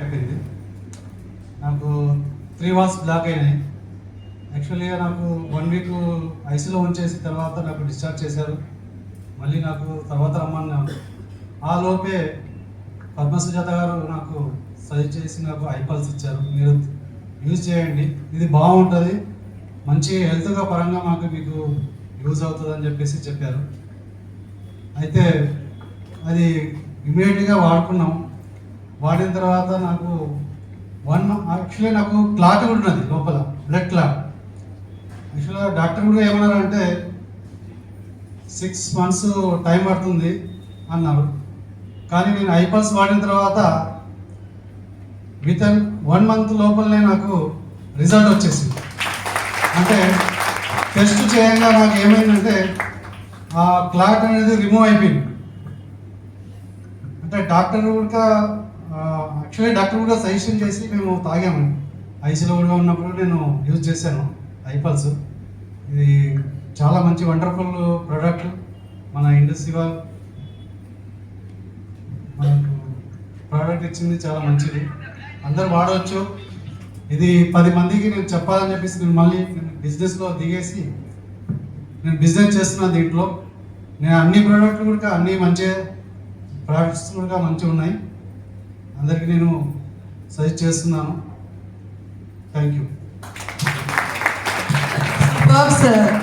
అయిపోయింది. నాకు 3 walls black అయినాయి. యాక్చువల్గా నాకు 1 వీక్ ఐసీలో ఉంచేసి తర్వాత నాకు డిశ్చార్జ్ చేశారు. మళ్ళీ నాకు తర్వాత రమ్మన్నారు. ఆ లోపే పద్మసుజాత గారు నాకు సజెస్ట్ చేసి నాకు ఐపల్స్ ఇచ్చారు. మీరు యూజ్ చేయండి, ఇది బాగుంటుంది, మంచి హెల్త్గా పరంగా మీకు యూజ్ అవుతుంది అని చెప్పారు. అయితే అది ఇమీడియట్గా వాడుకున్నాం. వాడిన తర్వాత నాకు యాక్చువల్లీ నాకు క్లాట్ కూడా ఉన్నది లోపల, బ్లడ్ క్లాట్. యాక్చువల్గా డాక్టర్ కూడా ఏమన్నారంటే 6 months టైం పడుతుంది అన్నారు. కానీ నేను ఐపల్స్ వాడిన తర్వాత విత్ 1 month లోపలనే నాకు రిజల్ట్ వచ్చేసింది. అంటే టెస్ట్ చేయంగా నాకు ఏమైందంటే ఆ క్లాట్ అనేది రిమూవ్ అయిపోయింది. అంటే డాక్టర్ కూడా సజెషన్ చేసి మేము తాగాము. ఐసీలో కూడా ఉన్నప్పుడు నేను యూజ్ చేశాను ఐపల్స్. ఇది చాలా మంచి వండర్ఫుల్ ప్రోడక్ట్. మన ఇండస్ట్రీ వాళ్ళు మనకు ప్రోడక్ట్ ఇచ్చింది, చాలా మంచిది, అందరూ వాడవచ్చు. ఇది 10 మందికి నేను చెప్పాలని చెప్పేసి నేను మళ్ళీ బిజినెస్లో దిగేసి నేను బిజినెస్ చేస్తున్నాను. దీంట్లో నేను అన్ని ప్రోడక్ట్లు కూడా అన్ని మంచి ప్రోడక్ట్స్ కూడా మంచిగా ఉన్నాయి. అందరికీ నేను సజెస్ట్ చేస్తున్నాను. Thank you sir.